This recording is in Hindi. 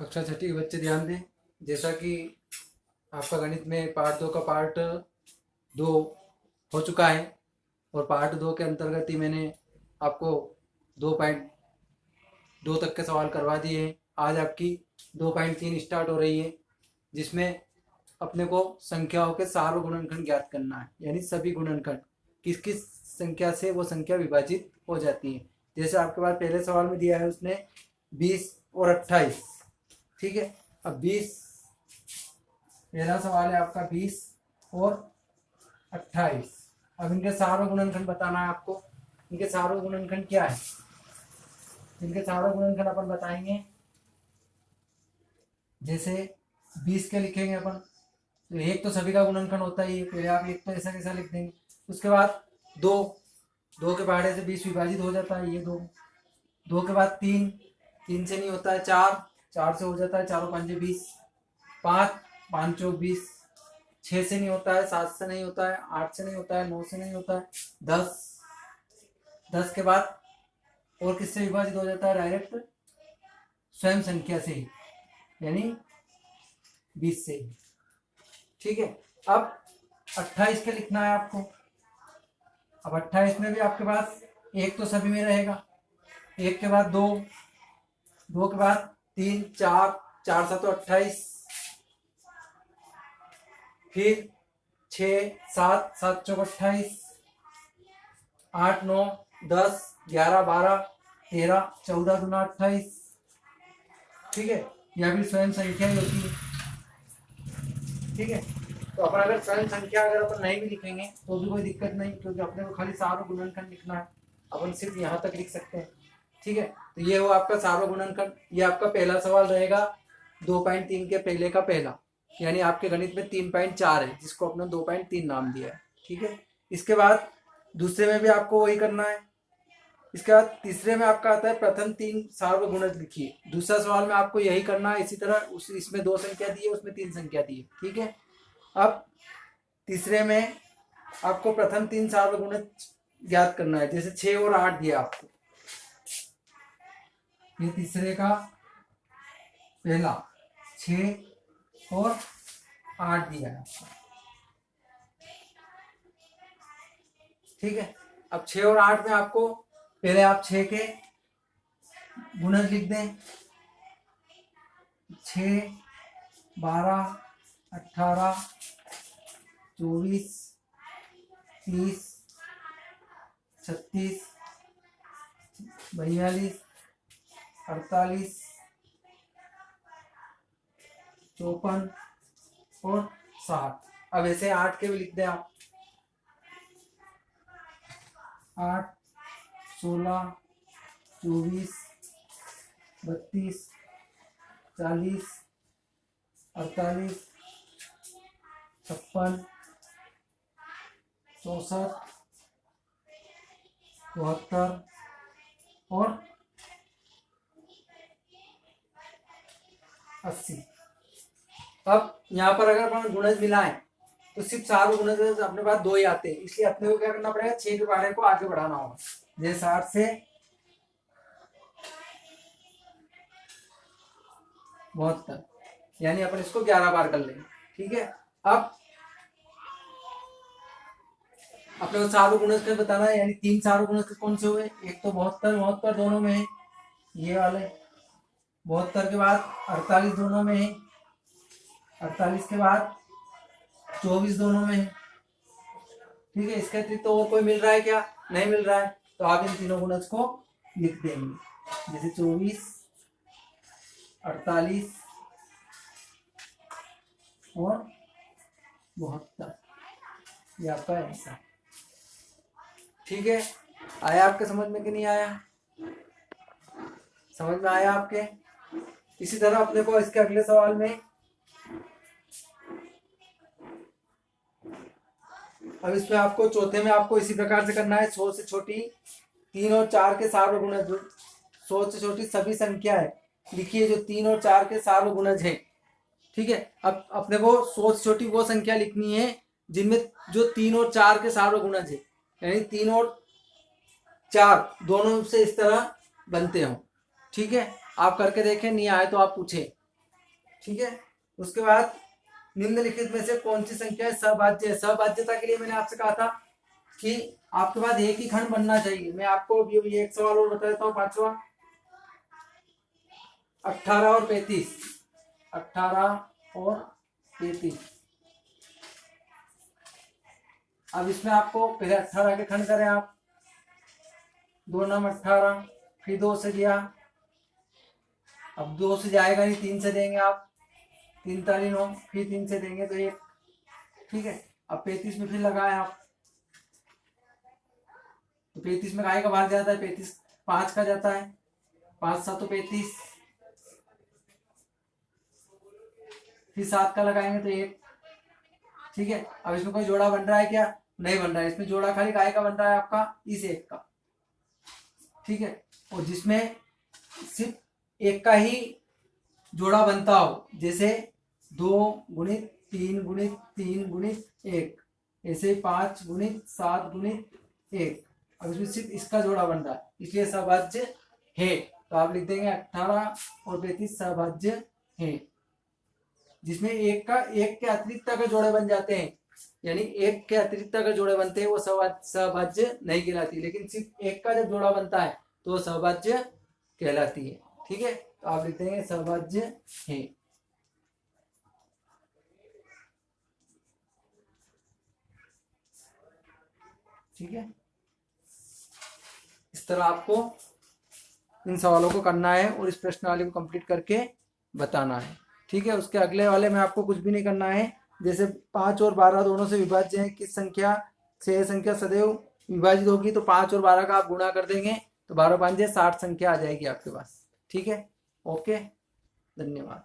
कक्षा छठी के बच्चे ध्यान दें। जैसा कि आपका गणित में पार्ट 2 का पार्ट 2 हो चुका है और पार्ट 2 के अंतर्गत ही मैंने आपको 2.2 तक के सवाल करवा दिए हैं। आज आपकी 2.3 स्टार्ट हो रही है, जिसमें अपने को संख्याओं के सार्व गुणनखंड ज्ञात करना है, यानी सभी गुणनखंड किस किस संख्या से वो संख्या विभाजित हो जाती है। जैसे आपके पास पहले सवाल में दिया है उसने 20 और 28, ठीक है। अब 20, पहला सवाल है आपका 20 और 28। अब इनके सार्व गुणनखंड बताना है आपको। इनके सार्व गुणनखंड क्या है? इनके सार्व गुणनखंड अपन बताएंगे। जैसे 20 के लिखेंगे अपन, तो एक तो सभी का गुणनखंड होता ही है, पहले आप एक तो ऐसा कैसा लिख देंगे। उसके बाद 2, 2 के पहाड़े से 20 विभाजित हो जाता है, ये 2। 2 के बाद 3, 3 से नहीं होता है, 4, 4 से हो जाता है, 4 5 20। 5, 5 चौक 20। 6 से नहीं होता है, 7 से नहीं होता है, 8 से नहीं होता है, 9 से नहीं होता है, 10, 10 के बाद और किससे विभाजित हो जाता है? डायरेक्ट स्वयं संख्या से ही, यानी 20 से ही, ठीक है। अब 28 के लिखना है आपको। अब 28 में भी आपके पास एक तो सभी में रहेगा, एक के बाद 2, 2 के बाद 3, 4, 4 7 28, फिर 6 7, 7 चौक 28, 8 9 10 11 12 13 14 दूना 28, ठीक है। यह भी स्वयं संख्या ही होती है, ठीक है। तो अपन अगर स्वयं संख्या अगर अपन नहीं भी लिखेंगे तो भी कोई दिक्कत नहीं, क्योंकि अपने को खाली सार्व गुणनखंड लिखना है, अपन सिर्फ यहाँ तक लिख सकते हैं, ठीक है। तो ये हो आपका सार्व गुणनखंड। ये आपका पहला सवाल रहेगा 2.3 के पहले का पहला, यानी आपके गणित में 3.4 है, जिसको अपने 2.3 नाम दिया है, ठीक है। इसके बाद दूसरे में भी आपको वही करना है। इसके बाद तीसरे में आपका आता है प्रथम 3 सार्व गुणज लिखिए। दूसरा सवाल में आपको यही करना है, इसी तरह इसमें 2 संख्या दी है, उसमें 3 संख्या दी है, ठीक है। अब तीसरे में आपको प्रथम 3 सार्व गुणज ज्ञात करना है। जैसे 6 और 8 दिया आपको, ये तीसरे का पहला 6 और 8 दिया है आपको, ठीक है। अब 6 और 8 में आपको पहले आप 6 के गुणज लिख दें। 6 12 18 24 30 36 42 48 54 और 60। अब ऐसे 8 के भी लिख दें आप। 8 16 24 32 40 48 56 64 72 और 80। अब यहाँ पर अगर अपन गुणज मिलाएं तो सिर्फ सार्व गुणज अपने पास 2 ही आते हैं, इसलिए अपने को क्या करना पड़ेगा? 6 के पहाड़े को आगे बढ़ाना होगा। जैसे 60 से 72, यानी अपन इसको 11 बार कर लेंगे, ठीक है। अब अपने को सार्व गुणज का बताना है, यानी 3 सार्व गुणज कौन से हुए? एक तो 72, 72 दोनों में है, ये वाले 72 के बाद 48 दोनों में है, 48 के बाद 24 दोनों में है, ठीक है। इसके अतिरिक्त तो और कोई मिल रहा है क्या? नहीं मिल रहा है, तो आप इन तीनों गुणज को लिख देंगे। जैसे 24 48 और 72, ये आपका आंसर, ठीक है। आया आपके समझ में कि नहीं आया? समझ में आया आपके? इसी तरह अपने को इसके अगले सवाल में, अब इसमें आपको चौथे में आपको इसी प्रकार से करना है। 100 से छोटी 3 और 4 के सार्व गुणज, 100 से छोटी सभी संख्या है लिखिए जो 3 और 4 के सार्व गुणज है, ठीक है। अब अपने को 100 से छोटी वो संख्या लिखनी है जिनमें जो 3 और 4 के सार्व गुणज है, यानी 3 और 4 दोनों से इस तरह बनते हो, ठीक है। आप करके देखें, नहीं आए तो आप पूछें। ठीक है। उसके बाद निम्नलिखित में से कौन सी संख्या है सभाज्य है। सहभाज्यता के लिए मैंने आपसे कहा था कि आपके पास एक ही खंड बनना चाहिए। मैं आपको अभी एक सवाल और बता देता हूँ, पांचवा। 18 और 35, 18 और 35। अब इसमें आपको पहले 18 के खंड करें आप, 2 नाम 18, फिर 2 से दिया, अब 2 से जाएगा नहीं, 3 से देंगे आप, 3 ताली 9, फिर 3 से देंगे तो 1, ठीक है। अब 35 में फिर लगाए आप, तो 35 में काय का भाग जाता है, 35 5 का जाता है, 5 7 तो 35, फिर 7 का लगाएंगे तो 1, ठीक है। अब इसमें कोई जोड़ा बन रहा है क्या? नहीं बन रहा है। इसमें जोड़ा खाली काय का बन रहा है आपका, इस 1 का, ठीक है। और जिसमें सिर्फ 1 का ही जोड़ा बनता हो, जैसे 2 गुणित 3 गुणित 3 गुणित 1, ऐसे 5 गुणित 7 गुणित 1। अब इसमें सिर्फ इसका जोड़ा बन रहा है, इसलिए सभाज्य है। तो आप लिख देंगे 18 और 35 सभाज्य है। जिसमें एक के अतिरिक्त का जोड़े बन जाते हैं, यानी 1 के अतिरिक्त का जोड़े बनते हैं, वो सभाज्य नहीं कहलाती। लेकिन सिर्फ 1 का जब जोड़ा बनता है तो सभाज्य कहलाती है, ठीक है। तो आप लिख देंगे सभाज्य है। ठीक है, इस तरह आपको इन सवालों को करना है और इस प्रश्नावली को कंप्लीट करके बताना है, ठीक है। उसके अगले वाले में आपको कुछ भी नहीं करना है। जैसे 5 और 12 दोनों से विभाज्य है, किस संख्या से संख्या सदैव विभाजित होगी, तो 5 और 12 का आप गुणा कर देंगे तो 12 5 60 संख्या आ जाएगी आपके पास, ठीक है। ओके, धन्यवाद।